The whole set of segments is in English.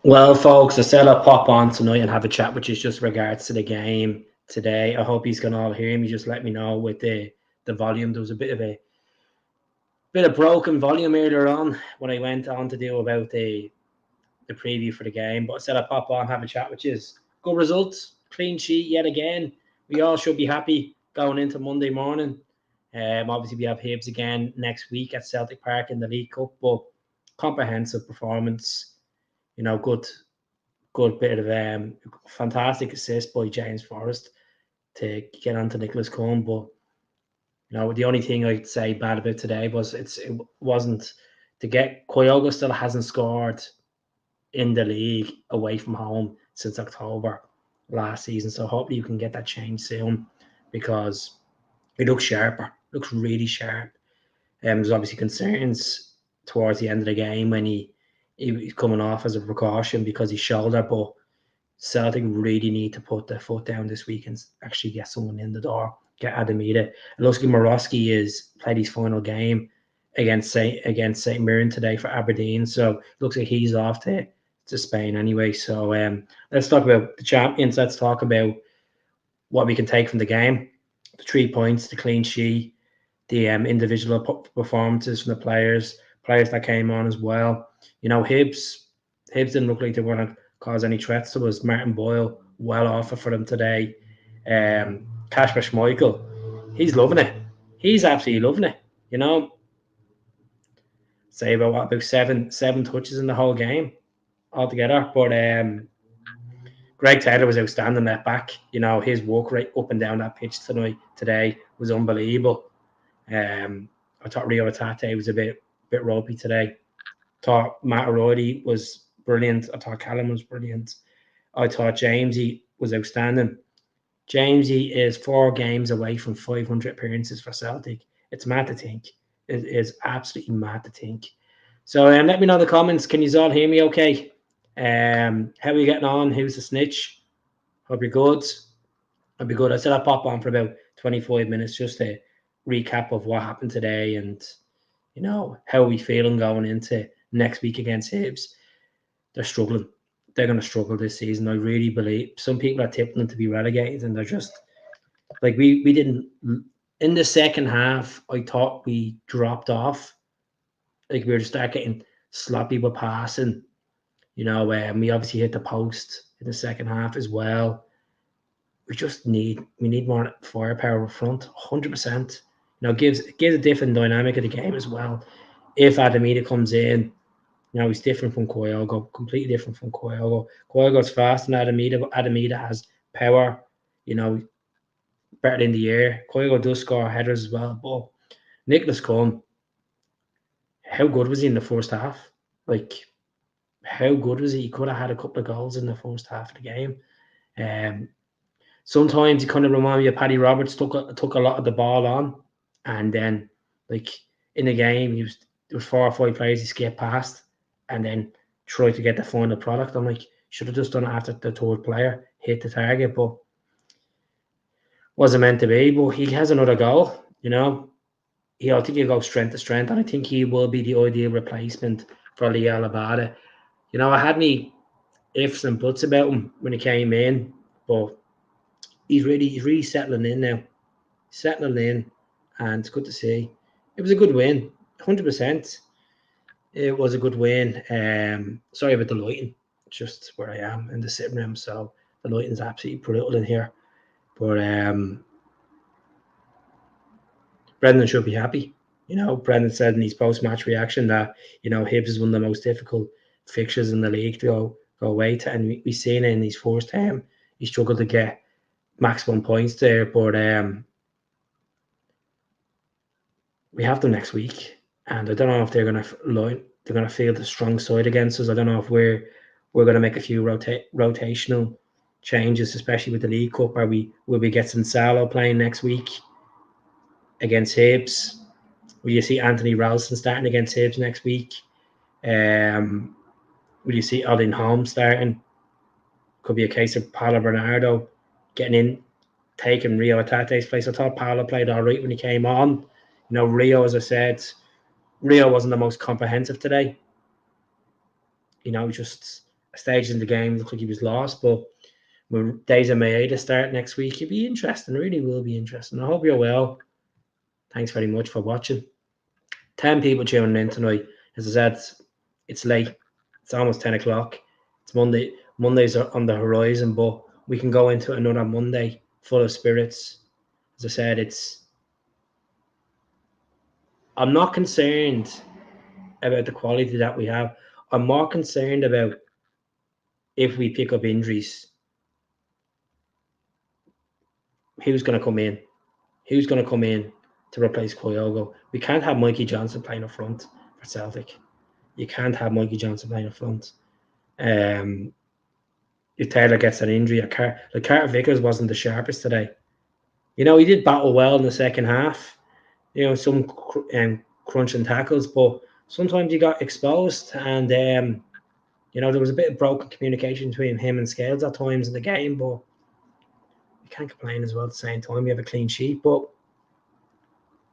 Well, folks, I said I'll pop on tonight and have a chat with you just regards to the game today. I hope he's gonna all hear me. Just let me know with the volume. There was a bit of broken volume earlier on when I went on to do about the preview for the game. But I said I'll pop on, have a chat with you. Good results, clean sheet yet again. We all should be happy going into Monday morning. Obviously we have Hibs again next week at Celtic Park in the League Cup, but comprehensive performance. Good bit of fantastic assist by James Forrest to get onto Nicholas Cohn. But the only thing I'd say bad about today was it wasn't to get Kyogo still hasn't scored in the league away from home since October last season. So hopefully you can get that changed soon because it looks sharper, looks really sharp. There's obviously concerns towards the end of the game when he was coming off as a precaution because his shoulder, but Celtic really need to put their foot down this week and actually get someone in the door, get Adamita. It looks like Morosky is played his final game against St Mirren today for Aberdeen, so it looks like he's off to Spain anyway. So let's talk about the champions. Let's talk about what we can take from the game: the 3 points, the clean sheet, the individual performances from the players that came on as well. Hibs didn't look like they were going to cause any threats to us. Martin Boyle, well offer for them today. Kasper Schmeichel, he's loving it. He's absolutely loving it. You know, say about seven touches in the whole game altogether. But Greg Taylor was outstanding at back. His work rate up and down that pitch today was unbelievable. I thought Rio Atate was a bit ropey today. Thought Matt O'Reilly was brilliant. I thought Callum was brilliant. I thought Jamesy was outstanding. Jamesy is 4 games away from 500 appearances for Celtic. It's mad to think. It is absolutely mad to think. So let me know in the comments. Can you all hear me okay? How are you getting on? Who's the snitch? Hope you're good. I'll be good. I said I'll pop on for about 25 minutes just to recap of what happened today and, how are we feeling going into next week against Hibs. They're struggling. They're going to struggle this season. I really believe some people are tipping them to be relegated, and they're just like we didn't in the second half. I thought we dropped off. Like we were just start getting sloppy with passing. We obviously hit the post in the second half as well. We need more firepower up front, 100%. Gives a different dynamic of the game as well. If Adamita comes in, he's different from Kyogo, completely different from Kyogo. Kyogo's fast and Adamita, but Adamita has power, better in the air. Kyogo does score headers as well. But Nicholas Cohn, how good was he in the first half? Like, how good was he? He could have had a couple of goals in the first half of the game. Sometimes he kind of reminded me of Paddy Roberts, took a lot of the ball on, and then like in the game, there was 4 or 5 players he skipped past, and then tried to get the final product. I'm like, should have just done it after the third player hit the target, but wasn't meant to be. But he has another goal, I think he'll go strength to strength, and I think he will be the ideal replacement for Leo Labada. I had me ifs and buts about him when he came in, but he's really settling in now. Settling in, and it's good to see. It was a good win, 100%. It was a good win. Sorry about the lighting. Just where I am in the sitting room, so the lighting's absolutely brutal in here. But Brendan should be happy. Brendan said in his post-match reaction that Hibs is one of the most difficult fixtures in the league to go away to, and we've seen it in his first term. He struggled to get maximum points there, but we have them next week, and I don't know if they're gonna feel the strong side against us. I don't know if we're gonna make a few rotational changes, especially with the League Cup. Will we get Salo playing next week against Hibs? Will you see Anthony Ralston starting against Hibs next week? Will you see Alden Holmes starting? Could be a case of Paulo Bernardo getting in, taking Rio Atate's place. I thought Paulo played all right when he came on. Rio, as I said, Rio wasn't the most comprehensive today. Just stage in the game looked like he was lost, but when Days of May to start next week, it'll be interesting. Really will be interesting. I hope you're well. Thanks very much for watching. 10 people tuning in tonight. As I said, it's late. It's almost 10 o'clock. It's Monday. Mondays are on the horizon, but we can go into another Monday full of spirits. As I said, I'm not concerned about the quality that we have. I'm more concerned about if we pick up injuries, who's going to come in? Who's going to come in to replace Kyogo? We can't have Mikey Johnson playing up front for Celtic. You can't have Mikey Johnson playing up front. If Taylor gets an injury, Carter Vickers wasn't the sharpest today. He did battle well in the second half. Some crunching tackles, but sometimes he got exposed, and there was a bit of broken communication between him and Scales at times in the game, but we can't complain as well at the same time. We have a clean sheet, but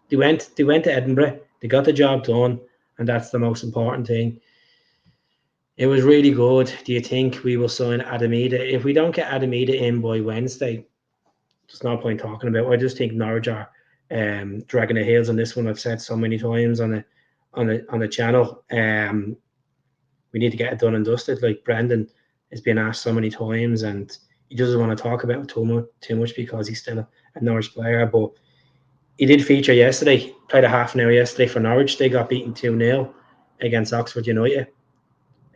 they went to Edinburgh, they got the job done, and that's the most important thing. It was really good. Do you think we will sign Adamida? If we don't get Adamida in by Wednesday, there's no point talking about it. I just think Norwich are dragging their heels on this one. I've said so many times on the channel. We need to get it done and dusted. Like Brendan has been asked so many times, and he doesn't want to talk about it too much because he's still a Norwich player. But he did feature yesterday. Played a half an hour yesterday for Norwich. They got beaten 2-0 against Oxford United.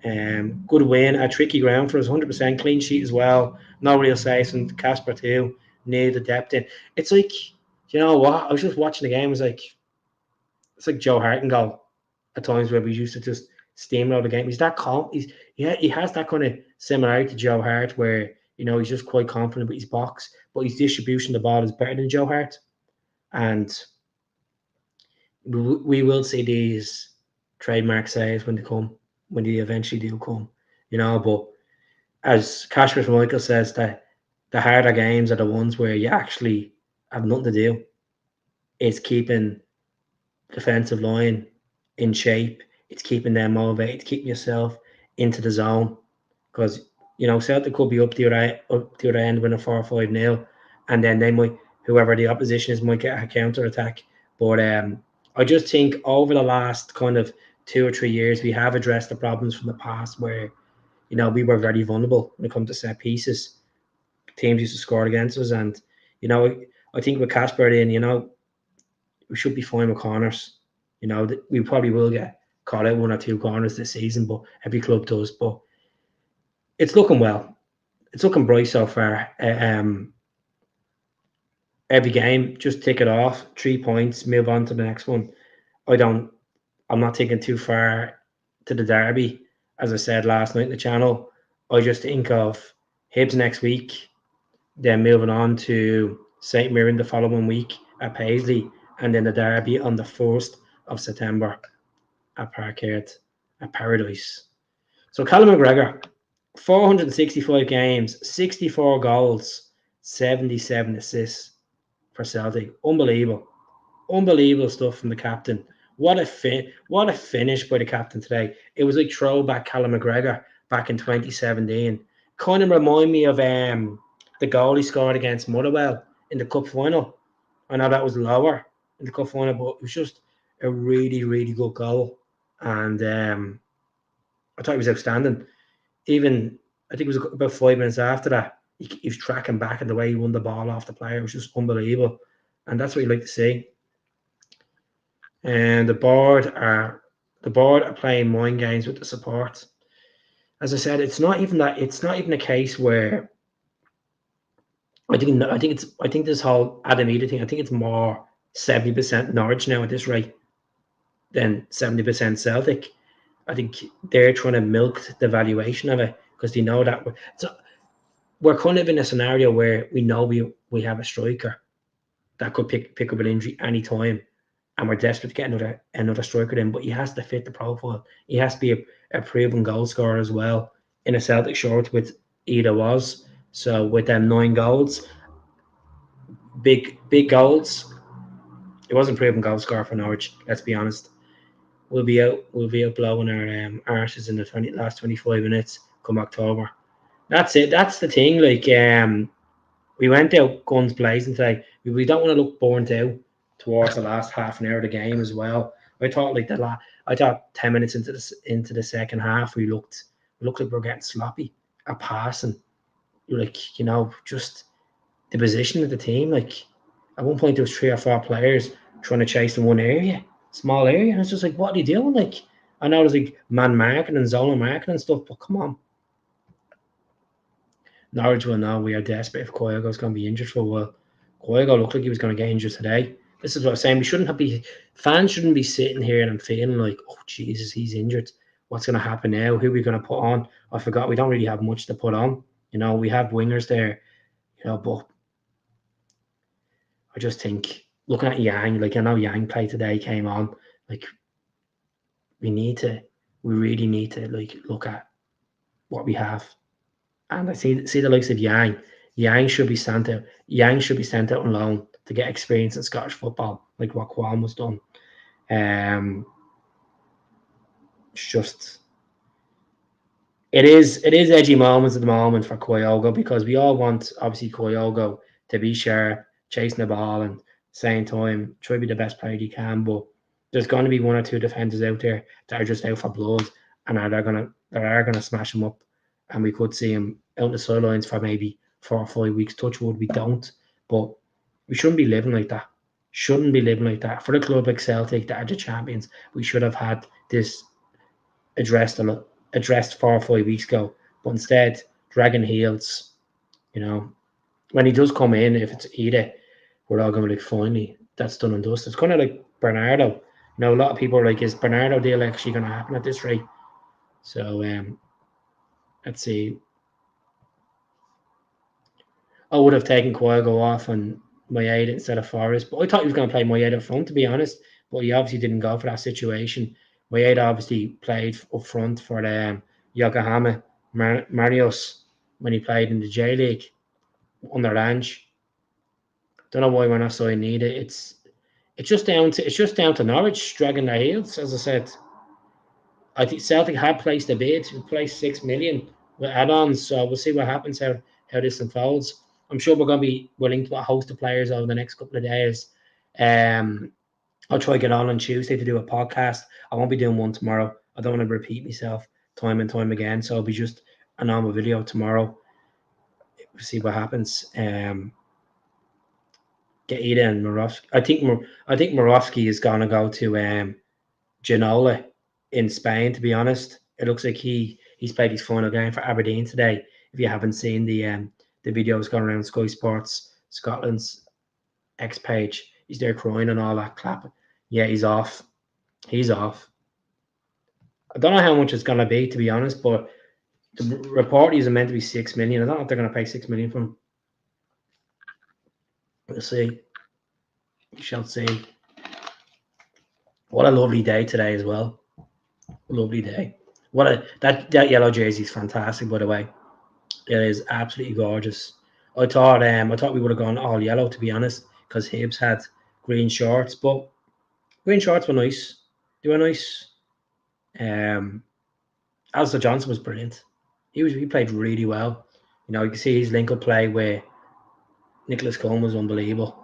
Good win, a tricky ground for us, 100% clean sheet as well. No real saves, and Casper too. Need the depth in. It's like, you know what? I was just watching the game. It's like Joe Hart and goal at times where we used to just steamroll the game. He's that calm. He has that kind of similarity to Joe Hart where he's just quite confident with his box, but his distribution of the ball is better than Joe Hart. And we will see these trademark saves when they eventually do come, but as Kasper Michael says, that the harder games are the ones where you actually have nothing to do. It's keeping defensive line in shape. It's keeping them motivated. It's keeping yourself into the zone, because Celtic could be up the other end with a 4-5-0, and then whoever the opposition is might get a counter attack. But I just think over the last kind of 2 or 3 years, we have addressed the problems from the past where we were very vulnerable when it comes to set pieces. Teams used to score against us, and I think with Casper in, we should be fine with corners. We probably will get caught out 1 or 2 corners this season, but every club does. But it's looking well. It's looking bright so far. Every game, just tick it off. 3 points, move on to the next one. I'm not taking too far to the derby. As I said last night in the channel, I just think of Hibs next week, then moving on to St. Mirren the following week at Paisley, and then the derby on the 1st of September at Parkhead, at Paradise. So Callum McGregor, 465 games, 64 goals, 77 assists for Celtic. Unbelievable stuff from the captain. What a finish by the captain today. It was like throwback Callum McGregor back in 2017. Kind of remind me of the goal he scored against Motherwell in the cup final. I know that was lower in the cup final, but it was just a really, really good goal. And I thought he was outstanding. Even, I think it was about 5 minutes after that, he was tracking back, and the way he won the ball off the player was just unbelievable. And that's what you like to see. And the board are playing mind games with the support. As I said, it's not even a case where I think this whole Adamida thing, I think it's more 70% Norwich now at this rate than 70% Celtic. I think they're trying to milk the valuation of it because they know that we're kind of in a scenario where we know we have a striker that could pick up an injury anytime, and we're desperate to get another striker in, but he has to fit the profile. He has to be a proven goal scorer as well in a Celtic shirt with Ida was. So with them 9 goals, big goals, it wasn't proven goal scorer for Norwich. Let's be honest. We'll be out blowing our arses in the last 25 minutes. come October. That's it. That's the thing. Like, we went out guns blazing today. We don't want to look burnt out towards the last half an hour of the game as well. I thought like I thought 10 minutes into the second half we looked like we were getting sloppy at passing. Like, just the position of the team. Like, at one point there was 3 or 4 players trying to chase in one area, small area, and it's just like, what are you doing? Like, I know there's like man marking and zonal marking and stuff, but come on. Norwich will know we are desperate if Kyogo's going to be injured for a while. Kyogo looked like he was going to get injured today. This is what I'm saying. Fans shouldn't be sitting here and feeling like, oh Jesus, he's injured. What's going to happen now? Who are we going to put on? I forgot we don't really have much to put on. We have wingers there, but I just think looking at Yang, like I know Yang played today, came on. Like we really need to like look at what we have. And I see the likes of Yang. Yang should be sent out. Yang should be sent out on loan to get experience in Scottish football, like what Kwon was done. It's just it is edgy moments at the moment for Kyogo because we all want obviously Kyogo to be sharp, chasing the ball, and same time try to be the best player he can. But there's going to be 1 or 2 defenders out there that are just out for blood and are gonna smash him up, and we could see him out on the sidelines for maybe 4 or 5 weeks. Touch wood, we don't, but we shouldn't be living like that. Shouldn't be living like that. For the club like Celtic that are the champions, we should have had this addressed 4 or 5 weeks ago. But instead, dragging heels, when he does come in, if it's Ida, we're all going to be like, finally, that's done and dusted. It's kind of like Bernardo. A lot of people are like, is Bernardo deal actually going to happen at this rate? So, let's see. I would have taken Kyogo off and Moyeda instead of Forrest, but I thought he was going to play Moyeda up front, to be honest. But he obviously didn't go for that situation. Moyeda obviously played up front for Yokohama Marinos when he played in the J League under Ange. Don't know why we're not so in need. It's just down to Norwich dragging their heels. As I said, I think Celtic had placed a bid. We placed 6 million with add-ons, so we'll see what happens, how this unfolds. I'm sure we're going to be linked to a host of players over the next couple of days. I'll try to get on Tuesday to do a podcast. I won't be doing one tomorrow. I don't want to repeat myself time and time again, so it'll be just a normal video tomorrow. We'll see what happens. Get Ida and Morovsky. I think Morovsky is going to go to Genoa in Spain, to be honest. It looks like he's played his final game for Aberdeen today. If you haven't seen the videos going around Sky Sports Scotland's X page, he's there crying and all that, clapping. Yeah, he's off. I don't know how much it's going to be, to be honest, but the report is meant to be 6 million. I don't know if they're going to pay 6 million for him. We'll see. We shall see. What a lovely day today as well. Lovely day. That yellow jersey is fantastic, by the way. It is absolutely gorgeous. I thought we would have gone all yellow, to be honest, because Hibs had green shorts, but green shorts were nice. They were nice. Alistair Johnson was brilliant. He played really well. You can see his link-up play where Nicholas Cohn was unbelievable.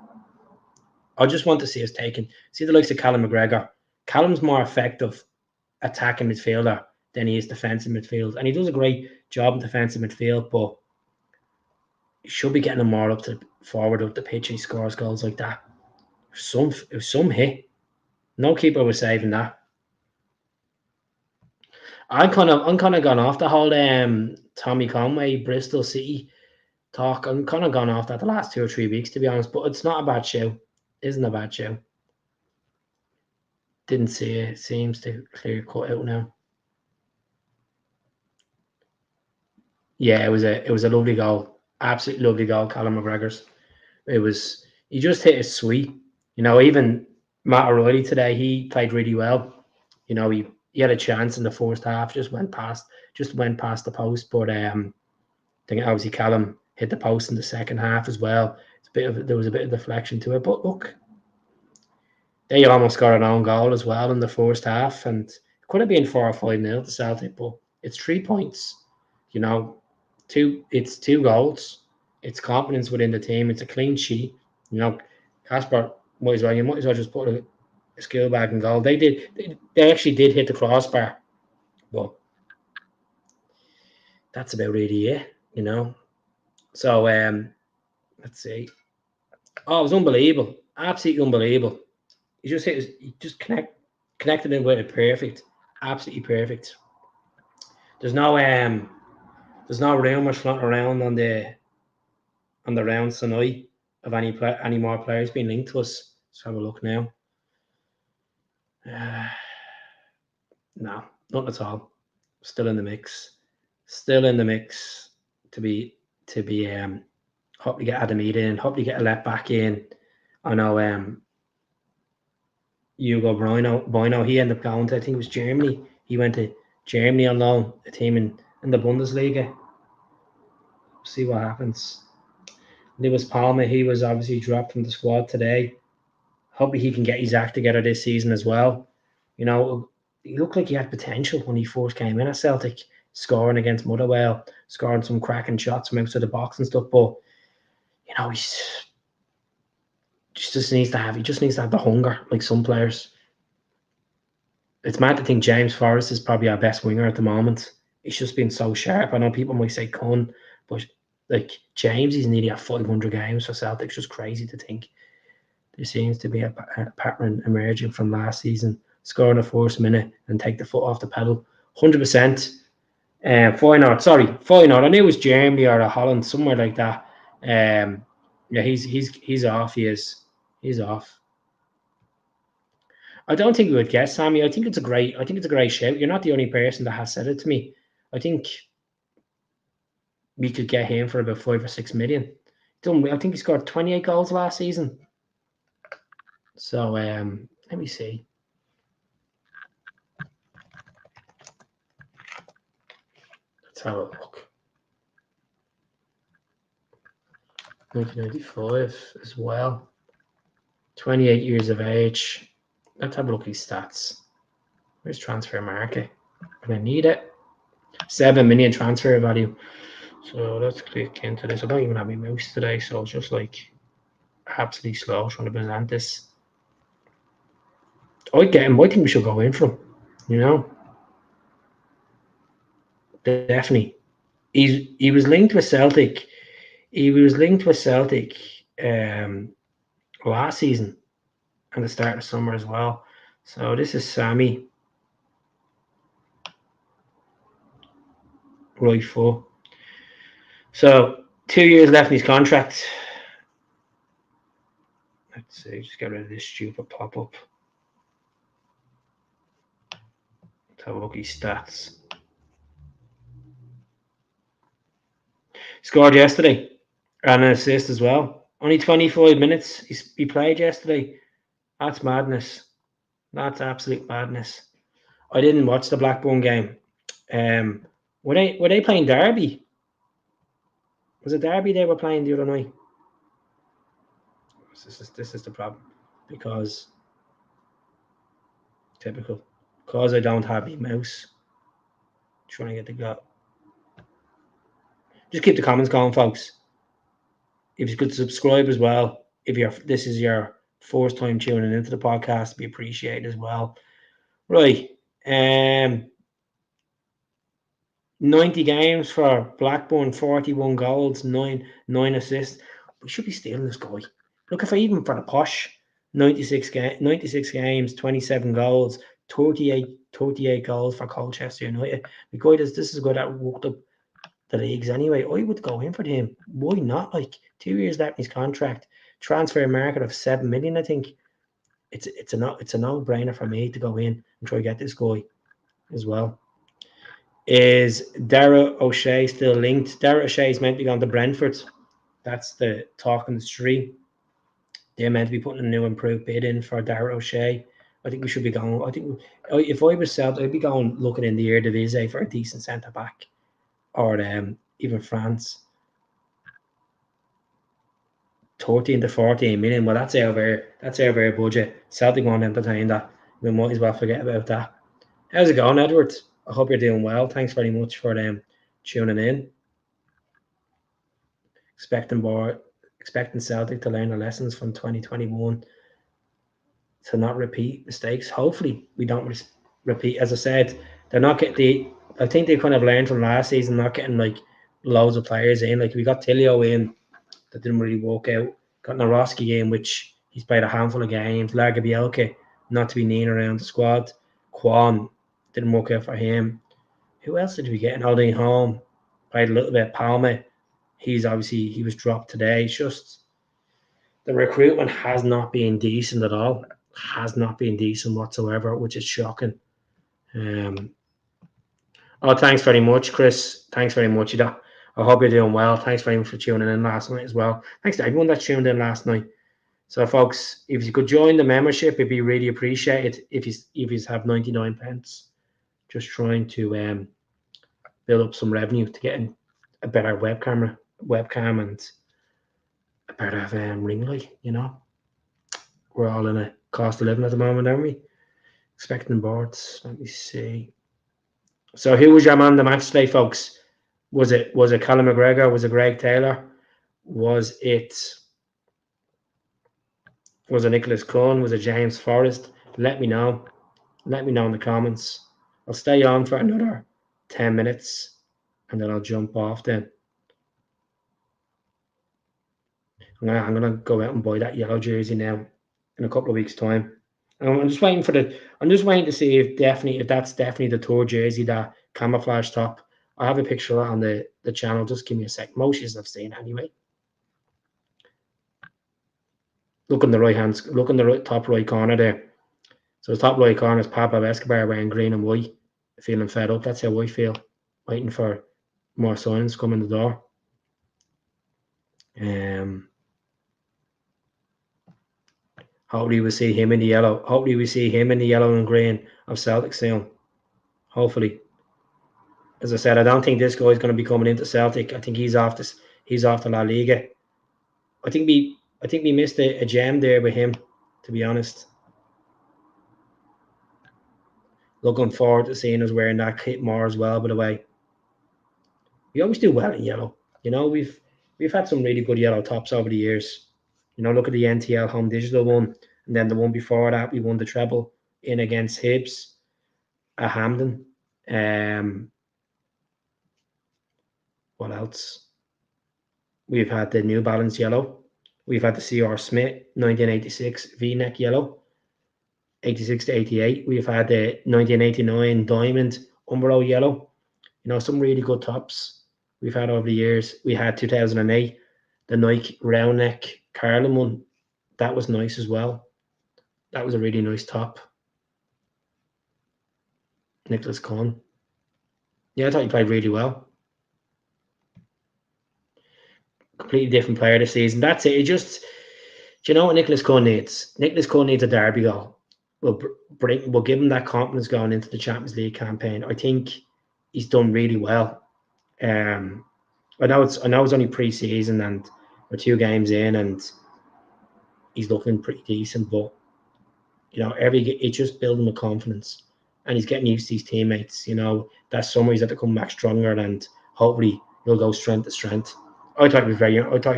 I just want to see us see the likes of Callum McGregor. Callum's more effective attacking midfielder than he is defensive midfield, and he does a great job in defensive midfield, but he should be getting him more up to forward up the pitch. He scores goals like that. It was some hit. No keeper was saving that. I'm kind of gone off the whole Tommy Conway Bristol City talk. I'm kind of gone off that the last 2 or 3 weeks, to be honest. But it's not a bad show. Isn't a bad show. Didn't see it. Seems to clear cut out now. Yeah, it was a lovely goal. Absolutely lovely goal, Callum McGregor's. He just hit it sweet. Even Matt O'Reilly today, he played really well. He had a chance in the first half, just went past the post. But I think obviously Callum hit the post in the second half as well. There was a bit of deflection to it, but look, they almost got an own goal as well in the first half, and it could have been 4 or 5-0 to Celtic, but it's 3 points. You know, it's 2 goals. It's confidence within the team. It's a clean sheet. You know, Casper you might as well just put a skill back and goal. They actually did hit the crossbar, but that's about really it. You know. So let's see. Oh, it was unbelievable. Absolutely unbelievable. He just connected it with it perfect. Absolutely perfect. There's no rumors floating around on the rounds tonight of any more players being linked to us. Let's have a look now. No, not at all. Still in the mix. Still in the mix to be hopefully get Adamita in, hopefully get a left back in. I know Hugo Bueno, he ended up going to, I think it was Germany. He went to Germany on loan, a team in the Bundesliga. See what happens. Lewis Palmer, he was obviously dropped from the squad today. Hopefully he can get his act together this season as well. You know, he looked like he had potential when he first came in at Celtic, scoring against Motherwell, scoring some cracking shots from outside the box and stuff. But you know, he just needs to have the hunger like some players. It's mad to think James Forrest is probably our best winger at the moment. He's just been so sharp. I know people might say Kun, but like James, he's nearly at 500 games for Celtic. It's just crazy to think. There seems to be a pattern emerging from last season. Score in the first minute and take the foot off the pedal. 100%. Feyenoord. I knew it was Germany or Holland, somewhere like that. Yeah, he's off. He's off. I don't think we would guess, Sammy. I think it's a great shout. You're not the only person that has said it to me. I think we could get him for about 5 or 6 million. I think he scored 28 goals last season. So let me see. Let's have a look. 1995 as well. 28 years of age. Let's have a look at his stats. Where's transfer market? I need it. 7 million transfer value. So let's click into this. I don't even have my mouse today, so it's just like absolutely slow trying to present this. I'd get him. I think we should go in for him. You know, definitely. He was linked with Celtic. He was linked with Celtic last season and the start of summer as well. So this is Sammy. Right foot. So 2 years left in his contract. Let's see, just get rid of this stupid pop-up. Let's have a look at his stats. Scored yesterday and an assist as well. Only 25 minutes he played yesterday. That's madness. That's absolute madness. I didn't watch the Blackburn game. Were they playing Derby? Was it Derby they were playing the other night? This is the problem, because typical. Because I don't have a mouse. Trying to get the go. Just keep the comments going, folks. If you could subscribe as well, if this is your first time tuning into the podcast, be appreciated as well. Right. 90 games for Blackburn, 41 goals, 9 assists. We should be stealing this guy. Look, if I even for the posh, 96 games, 27 goals, 38 goals for Colchester United. This is a guy that walked up the leagues anyway. I would go in for him. Why not? Like 2 years left in his contract, transfer market of 7 million. I think it's a no-brainer for me to go in and try to get this guy as well. Is Dara O'Shea still linked? Dara O'Shea is meant to be going to Brentford. That's the talk on the street. They're meant to be putting a new improved bid in for Dara O'Shea. I think we should be going. I think if I was Celtic, I'd be going looking in the Eredivisie for a decent centre back, or even France. 13 to 14 million. Well, that's over our budget. Celtic won't entertain that. We might as well forget about that. How's it going, Edward? I hope you're doing well. Thanks very much for tuning in. Expecting Celtic to learn the lessons from 2021 to not repeat mistakes. Hopefully, we don't repeat. As I said, they're not getting I think they kind of learned from last season, not getting like loads of players in. Like we got Tilio in, that didn't really work out. Got Naroski in, which he's played a handful of games. Lagerbielke, not to be kneeling around the squad. Kwan, didn't work out for him. Who else did we get in? Aldine Home, played a little bit. Palmer, he was dropped today. It's just the recruitment has not been decent at all. Has not been decent whatsoever, which is shocking. Thanks very much, Chris. Thanks very much. I hope you're doing well. Thanks very much for tuning in last night as well. Thanks to everyone that tuned in last night. So, folks, if you could join the membership, it'd be really appreciated. If you have 99 pence, just trying to build up some revenue to get a better webcam and a better ring light. We're all in a cost of living at the moment, aren't we? Expecting boards. Let me see. So, who was your man the match today, folks? Was it Callum McGregor? Was it Greg Taylor? Was it Nicholas Cohn? Was it James Forrest? Let me know. Let me know in the comments. I'll stay on for another 10 minutes and then I'll jump off then. I'm gonna go out and buy that yellow jersey now in a couple of weeks' time. I'm just waiting to see if that's definitely the tour jersey, that camouflage top. I have a picture on the channel. Just give me a sec. Most I've seen anyway. Look on the top right corner there. So the top right corner is Pablo Escobar wearing green and white, feeling fed up. That's how I feel, waiting for more signs coming the door. Hopefully we see him in the yellow. Hopefully we see him in the yellow and green of Celtic soon. Hopefully. As I said, I don't think this guy is going to be coming into Celtic. I think he's off the La Liga. I think we missed a gem there with him, to be honest. Looking forward to seeing us wearing that kit more as well, by the way. We always do well in yellow. We've had some really good yellow tops over the years. Look at the NTL Home Digital one, and then the one before that, we won the treble in against Hibs at Hampden. What else? We've had the New Balance yellow. We've had the CR Smith 1986 V-neck yellow, 86 to 88. We've had the 1989 Diamond Umbro yellow. Some really good tops we've had over the years. We had 2008, the Nike round neck Carlin one. That was nice as well. That was a really nice top. Nicholas Cohn. Yeah, I thought he played really well. Completely different player this season. That's it. Do you know what Nicholas Cohn needs? Nicholas Cohn needs a derby goal. We'll give him that confidence going into the Champions League campaign. I think he's done really well. I know it's only pre-season and we're 2 games in and he's looking pretty decent, but it's just building the confidence and he's getting used to his teammates. That summer he's had to come back stronger and hopefully he'll go strength to strength. I thought he was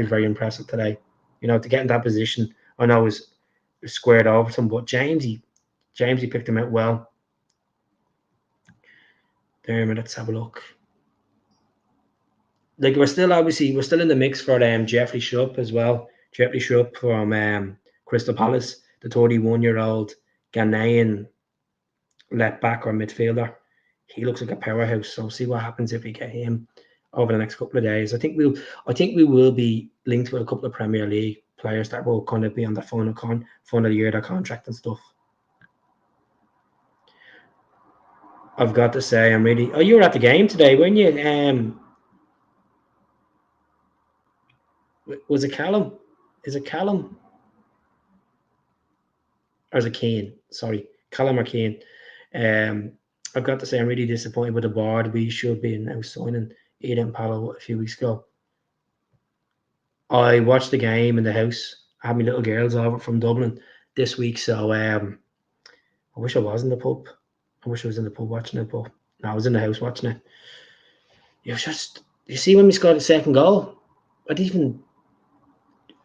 very impressive today. To get in that position, I know it was squared over to him, but Jamesy picked him out well. There, let's have a look. Like we're still in the mix for Jeffrey Shrupp as well. Jeffrey Shrupp from Crystal Palace, the 31-year-old Ghanaian left back or midfielder. He looks like a powerhouse. So see what happens if we get him over the next couple of days. I think we will be linked with a couple of Premier League players that will kind of be on the final year of their contract and stuff. I've got to say, I'm really. Oh, you were at the game today, weren't you? Was it Callum? Is it Callum? Or is it Keane? Sorry, Callum or Keane. I've got to say, I'm really disappointed with the board. We should be now signing Eden Palo a few weeks ago. I watched the game in the house. I had my little girls over from Dublin this week, so I wish I was in the pub. I wish I was in the pub watching it, but no, I was in the house watching it. you just you see when we scored the second goal, I didn't even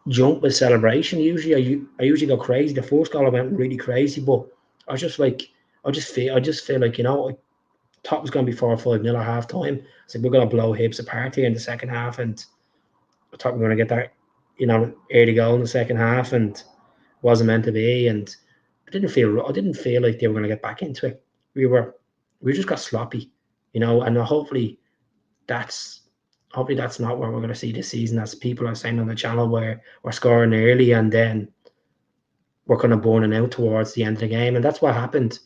jump with celebration. Usually, I usually go crazy. The first goal I went really crazy, but I was just like, I just feel like I thought it was going to be 4 or 5 nil at half time. It's like we're going to blow Hibs apart here in the second half, and I thought we were going to get that, early goal in the second half, and it wasn't meant to be. And I didn't feel like they were going to get back into it. We just got sloppy, and that's hopefully that's not what we're going to see this season. As people are saying on the channel, where we're scoring early and then we're kind of burning out towards the end of the game, and that's what happened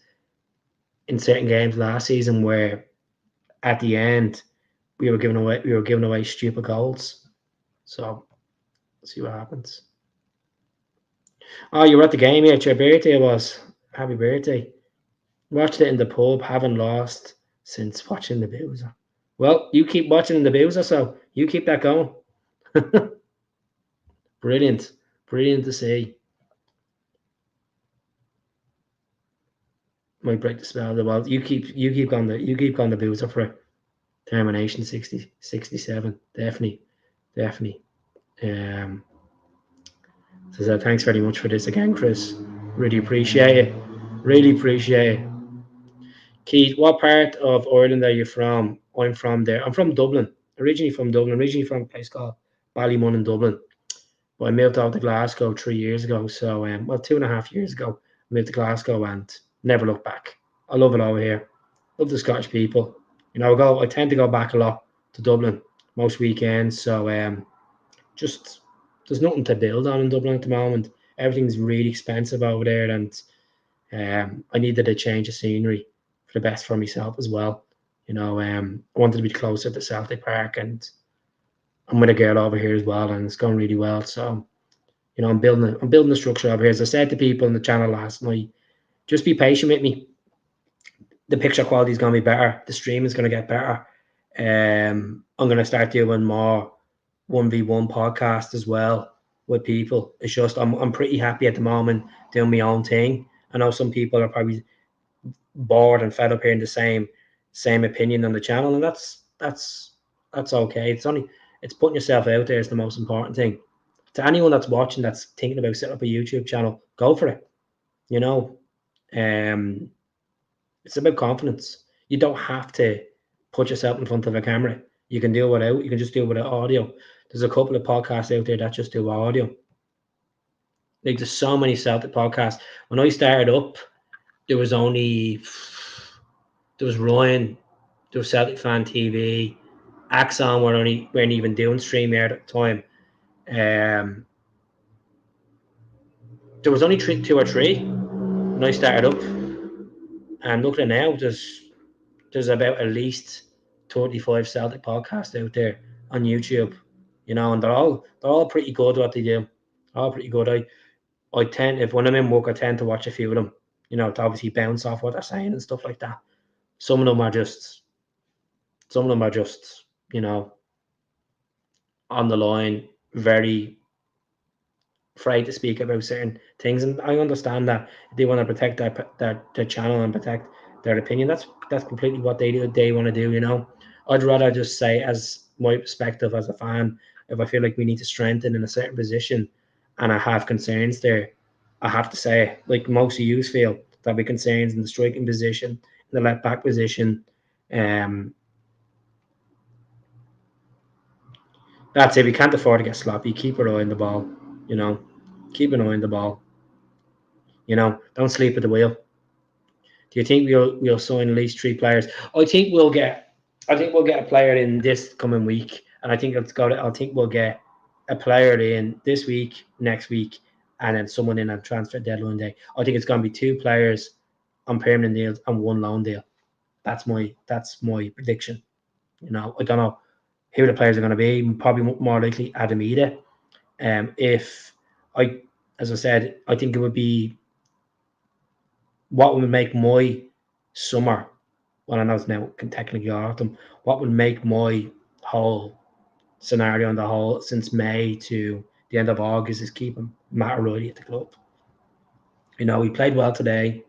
in certain games last season, where at the end we were giving away stupid goals. So let's see what happens. Oh, you were at the game, yeah. It's your birthday was. Happy birthday. Watched it in the pub, haven't lost since watching the Boozer. Well, you keep watching the Boozer, so you keep that going. Brilliant. Brilliant to see. Might break the spell of the world. You keep on the Boozer for it. Termination 60, 67. Definitely. Definitely. Um so thanks very much for this again, Chris. Really appreciate it. Really appreciate it. Keith, what part of Ireland are you from? I'm from there. I'm from Dublin. Originally from a place called Ballymun in Dublin. But I moved out to Glasgow 3 years ago. So, 2.5 years ago, I moved to Glasgow and never looked back. I love it over here. Love the Scottish people. I tend to go back a lot to Dublin most weekends. So, just there's nothing to build on in Dublin at the moment. Everything's really expensive over there, and I needed a change of scenery for the best for myself as well. I wanted to be closer to Celtic Park, and I'm with a girl over here as well, and it's going really well. So, I'm building a structure over here. As I said to people in the channel last night, just be patient with me. The picture quality is going to be better. The stream is going to get better. I'm going to start doing more 1v1 podcast as well with people. It's just I'm pretty happy at the moment doing my own thing. I know some people are probably bored and fed up hearing the same opinion on the channel, and that's okay. It's putting yourself out there is the most important thing. To anyone that's watching that's thinking about setting up a YouTube channel, go for it. You know, um, it's about confidence. You don't have to put yourself in front of a camera. You can do it without. You can just do it without audio. There's a couple of podcasts out there that just do audio. Like there's so many Celtic podcasts. When I started up, there was only there was Ryan, there was Celtic Fan TV, Axon weren't even doing StreamYard at the time. There was only two or three when I started up, and looking at now, there's about at least 35 Celtic podcasts out there on YouTube, and they're all pretty good what they do. All pretty good. I tend if when I'm in work, I tend to watch a few of them, to obviously bounce off what they're saying and stuff like that. Some of them are just, you know, on the line, very afraid to speak about certain things, and I understand that they want to protect their channel and protect their opinion. That's completely what they want to do. I'd rather just say, as my perspective as a fan, if I feel like we need to strengthen in a certain position, and I have concerns there, I have to say, like most of you feel, that we concerns in the striking position, in the left back position. That's it. We can't afford to get sloppy. Keep an eye on the ball. Keep an eye on the ball. Don't sleep at the wheel. Do you think we'll sign at least 3 players? I think we'll get. I think we'll get a player in this coming week, and I think I think we'll get a player in this week, next week, and then someone in on transfer deadline day. I think it's going to be 2 players on permanent deals and 1 loan deal. That's my prediction. I don't know who the players are going to be. Probably more likely Adamida. If I, as I said, I think it would be what would make my summer. Well, I know it's now technically autumn. What would make my whole scenario on the whole since May to the end of August is keeping Matt O'Reilly at the club. He played well today.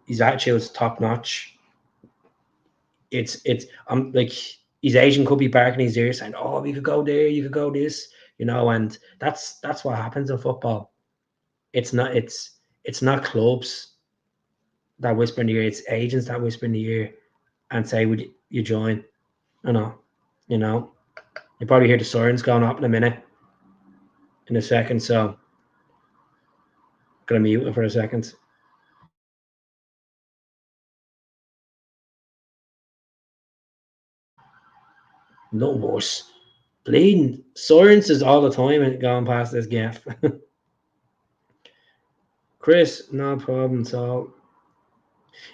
His attitude was top notch. it's like his agent could be barking his ear saying, "Oh, you could go there, you could go this," and that's what happens in football. It's not clubs that whisper in the ear; it's agents that whisper in the ear and say, "Would you join?" I know, you know. You probably hear the sirens going up in a second, so I'm gonna mute it for a second. No worse. Bleeding sirens is all the time and going past this gaff. Chris, no problem. So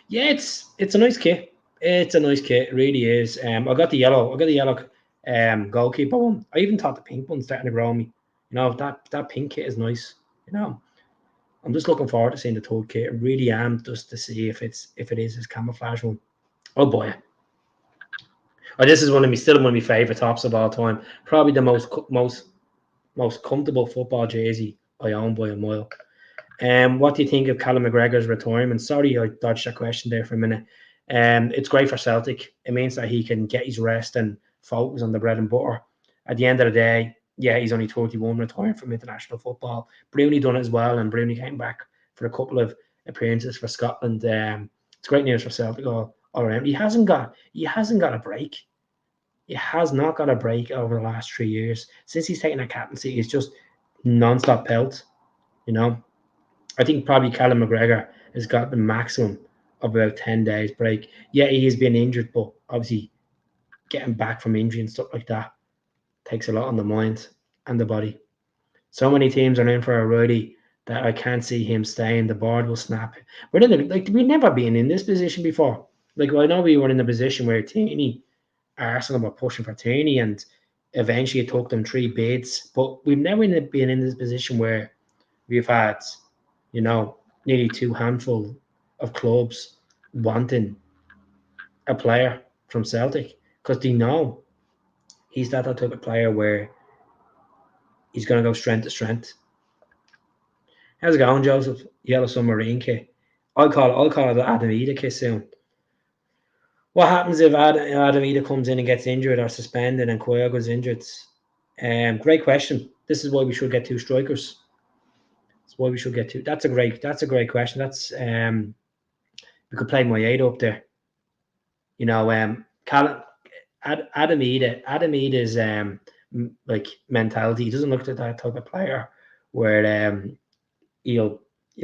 yeah, it's a nice kit. It's a nice kit, it really is. I got the yellow. Goalkeeper one. I even thought the pink one's starting to grow on me. That pink kit is nice. I'm just looking forward to seeing the third kit. I really am, just to see if it is his camouflage one. Oh boy. Oh, this is still one of my favorite tops of all time. Probably the most comfortable football jersey I own by a mile. What do you think of Callum McGregor's retirement? Sorry, I dodged that question there for a minute. It's great for Celtic. It means that he can get his rest and focus on the bread and butter. At the end of the day, yeah, he's only 31, retiring from international football. Bruni done it as well, and Bruni came back for a couple of appearances for Scotland. It's great news for Celtic all around. He hasn't got a break. He has not got a break over the last 3 years. Since he's taken a captaincy, he's just non-stop pelt, you know. I think probably Callum McGregor has got the maximum of about 10 days break. Yeah, he has been injured, but obviously getting back from injury and stuff like that takes a lot on the mind and the body. So many teams are in for a Rudy that I can't see him staying. The board will snap. We've never been in this position before. Like, I know we were in a position where Arsenal were pushing for Tierney, and eventually it took them 3 bids. But we've never been in this position where we've had, nearly 2 handful of clubs wanting a player from Celtic, because they know he's that type of player where he's going to go strength to strength. How's it going, Joseph? Yellow Submarine kit. I'll call it the Adam Ida kit soon. What happens if Adam Ida comes in and gets injured or suspended and Kyogo's injured? Great question. This is why we should get 2 strikers. That's why we should get 2. That's a great question. That's we could play my 8 up there. Adam Ida's like mentality. He doesn't look like that type of player where he'll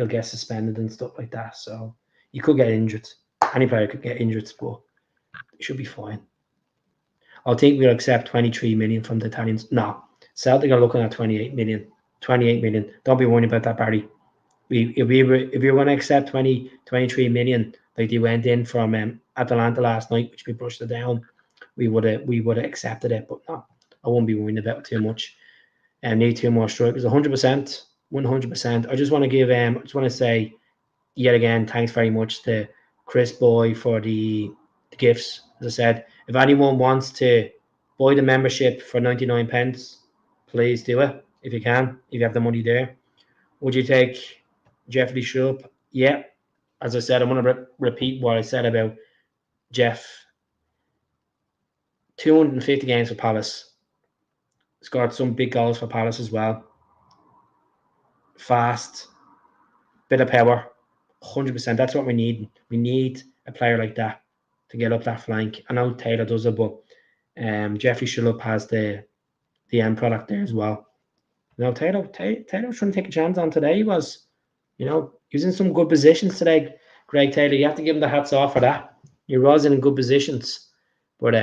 get suspended and stuff like that. So you could get injured. Any player could get injured, but it should be fine. I think we'll accept 23 million from the Italians. No, Celtic are looking at 28 million. 28 million. Don't be worried about that, Barry. If you're going to accept 23 million, like they went in from Atalanta last night, which we brushed it down, we would have accepted it. But no, I won't be worrying about it too much. And need 2 more strikers. 100%, 100%. I just want to say yet again, thanks very much to Chris Boy for the gifts. As I said, if anyone wants to buy the membership for 99 pence, please do it if you can, if you have the money there. Would you take Jeffrey Schlupp? Yeah. As I said, I'm going to repeat what I said about Jeff. 250 games for Palace. Scored some big goals for Palace as well. Fast. Bit of power. 100%. That's what we need. We need a player like that to get up that flank. I know Taylor does it, but Jeffrey Schlupp has the end product there as well. Taylor was trying to take a chance on today. He was in some good positions today. Greg Taylor, you have to give him the hats off for that. He was in good positions, but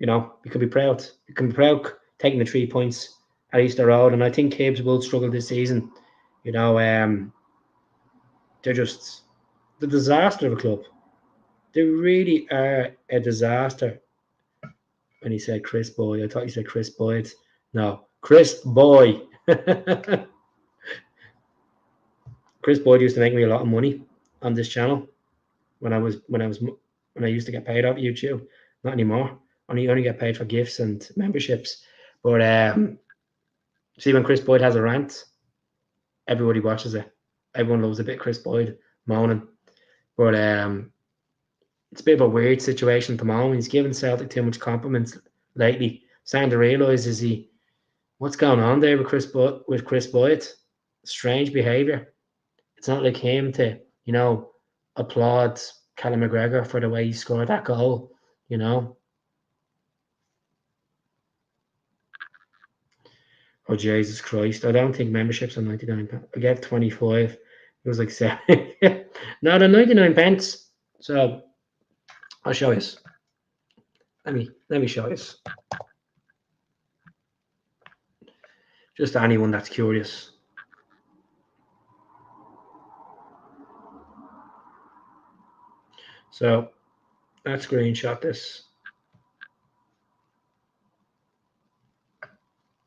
we could be proud. We can be proud taking the 3 points at Easter Road, and I think Hibs will struggle this season. They're just the disaster of a club. They really are a disaster. When he said Chris Boy, I thought he said Chris Boyd. No, Chris Boy. Chris Boyd used to make me a lot of money on this channel when I used to get paid off YouTube. Not anymore. Only get paid for gifts and memberships. But see, when Chris Boyd has a rant, everybody watches it. Everyone loves a bit Chris Boyd moaning. But it's a bit of a weird situation at the moment. He's given Celtic too much compliments lately. Starting to realise what's going on there with Chris Boyd? Strange behaviour. It's not like him to, applaud Callum McGregor for the way he scored that goal, you know. Oh Jesus Christ! I don't think memberships are 99 pence. I get 25. It was like 7. No, they're 99 pence. So I'll show you. Let me show you. Just anyone that's curious. So let's screenshot this.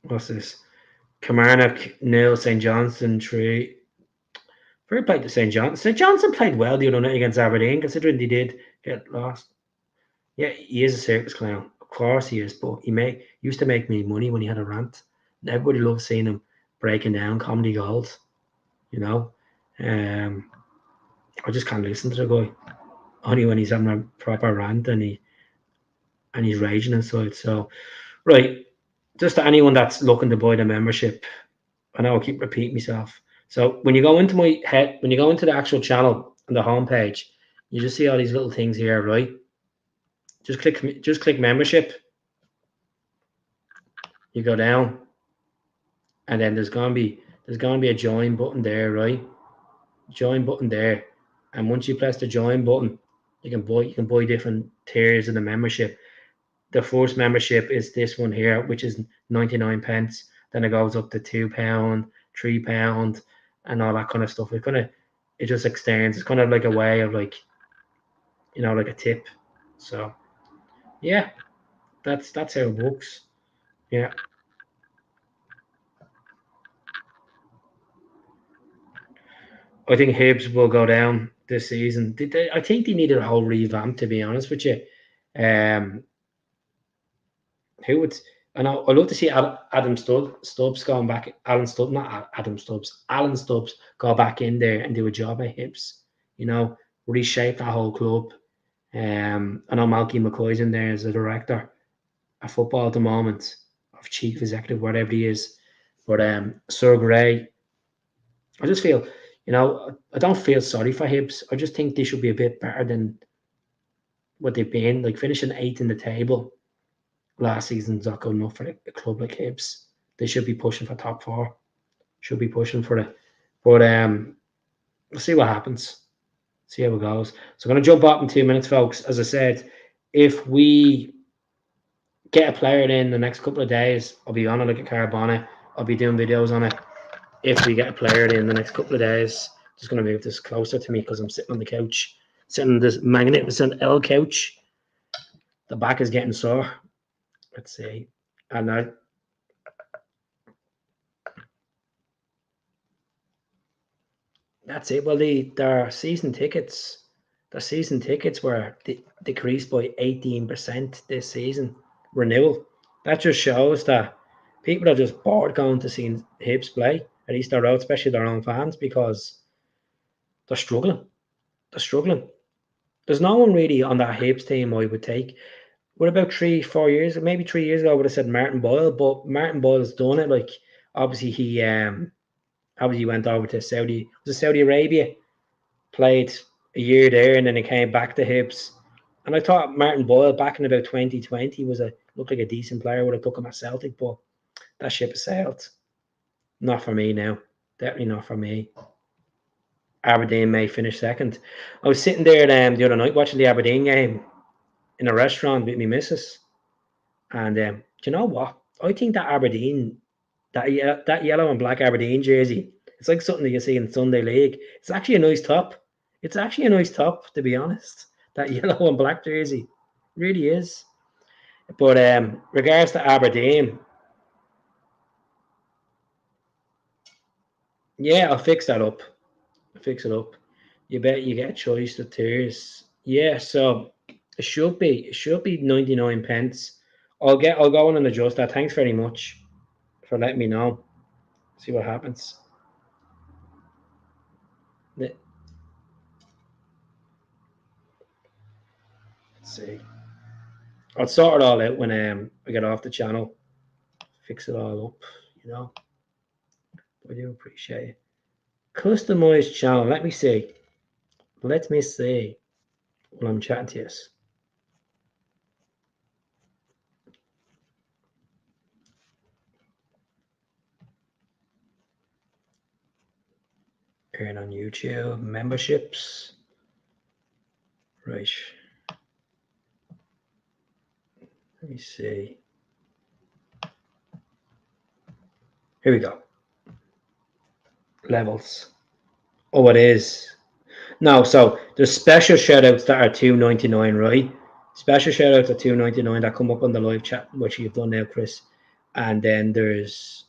What's this? Kilmarnock 0, St Johnstone 3. Fair play to St Johnstone. St Johnstone played well the other night against Aberdeen, considering they did get lost. Yeah, he is a circus clown. Of course he is, but used to make me money when he had a rant. Everybody loves seeing him breaking down comedy goals. You know, um, I just can't listen to the guy. Only when he's having a proper rant and he's raging inside. So, right, just to anyone that's looking to buy the membership, I know I keep repeating myself. So when you go into when you go into the actual channel on the homepage, you just see all these little things here, right? Just click membership. You go down, and then there's gonna be a join button there, right? Join button there, and once you press the join button, you can buy different tiers of the membership. The first membership is this one here, which is 99 pence. Then it goes up to £2, £3, and all that kind of stuff. It just extends. It's kind of like a way of like a tip. So yeah, that's how it works. Yeah, I think Hibs will go down this season. I think they needed a whole revamp, to be honest with you. Um, who would I'd love to see Stubbs going back. Alan Stubbs, not Adam Stubbs. Alan Stubbs go back in there and do a job at Hibs. Reshape that whole club. I know Malky McCoy's in there as a director of football at the moment, of chief executive, whatever he is. But Sir Gray, I just feel, I don't feel sorry for Hibs. I just think they should be a bit better than what they've been. Like finishing eighth in the table last season's not good enough for a club like Hibs. They should be pushing for top four. Should be pushing for it. But we'll see what happens. See how it goes. So I'm going to jump up in 2 minutes, folks. As I said, if we get a player in the next couple of days, I'll be on it like a Carbona. I'll be doing videos on it. If we get a player in the next couple of days, just going to move this closer to me because I'm sitting on the couch, sitting on this magnificent L couch. The back is getting sore. Let's see. And that's it. Well, their season tickets were decreased by 18% this season. Renewal. That just shows that people are just bored going to see Hibs play at Easter Road, especially their own fans, because they're struggling. They're struggling. There's no one really on that Hibs team I would take. What about 3, 4 years, maybe 3 years ago, I would have said Martin Boyle, but Martin Boyle's done it. Like obviously he went over to Saudi Arabia, played a year there, and then he came back to Hibs. And I thought Martin Boyle back in about 2020 looked like a decent player. Would have took him at Celtic, but that ship has sailed. Not for me now. Definitely not for me. Aberdeen may finish second. I was sitting there the other night watching the Aberdeen game in a restaurant with my missus, and do you know what? I think that that yellow and black Aberdeen jersey, it's like something that you see in Sunday League. It's actually a nice top. It's actually a nice top, to be honest. That yellow and black jersey, it really is. But regards to Aberdeen, yeah, I'll fix that up. I'll fix it up. You bet you get a choice of tiers. Yeah, so it should be 99 pence. I'll go on and adjust that. Thanks very much for letting me know. See what happens. Let's see. I'll sort it all out when I get off the channel. Fix it all up, you know. I do appreciate it. Customized channel. Let me see. Let me see when I'm chatting to you. Earn on YouTube. Memberships. Right. Let me see. Here we go. Levels. Oh, it is. No, so there's special shoutouts that are $2.99, right? Special shoutouts at $2.99 that come up on the live chat, which you've done now, Chris. And then there is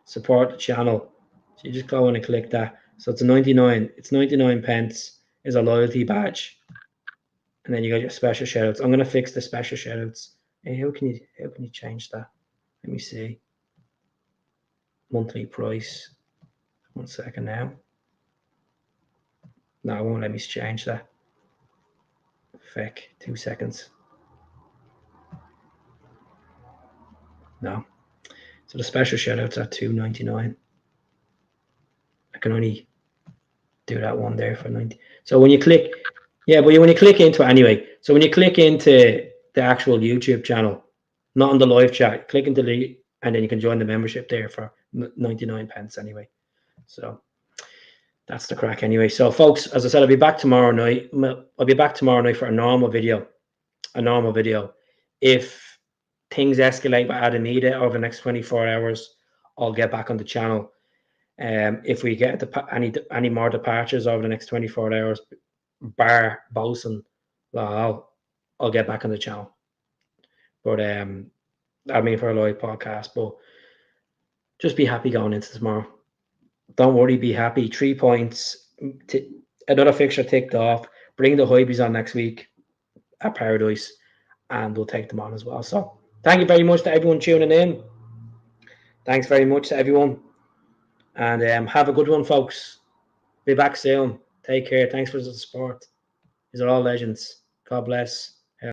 support the channel. So you just go in and click that. So it's 99. It's 99 pence is a loyalty badge. And then you got your special shoutouts. I'm gonna fix the special shoutouts. Hey, how can you change that? Let me see. Monthly price. 1 second now. No, it won't let me change that. Feck, 2 seconds. No. So the special shoutouts are $2.99. I can only do that one there for 90. So when you click, yeah, but when you click into it anyway. So when you click into the actual YouTube channel, not on the live chat, click into the, and then you can join the membership there for 99 pence anyway. So that's the crack anyway. So folks, as I said, I'll be back tomorrow night. I'll be back tomorrow night for a normal video. If things escalate by adding media over the next 24 hours, I'll get back on the channel. If we get any more departures over the next 24 hours, bar Bosun, well, I'll get back on the channel. But I mean for a live podcast, but just be happy going into tomorrow. Don't worry, be happy. 3 points. Another fixture ticked off. Bring the Hibs on next week at Paradise, and we'll take them on as well. So thank you very much to everyone tuning in. Thanks very much to everyone. And have a good one, folks. Be back soon. Take care. Thanks for the support. These are all legends. God bless.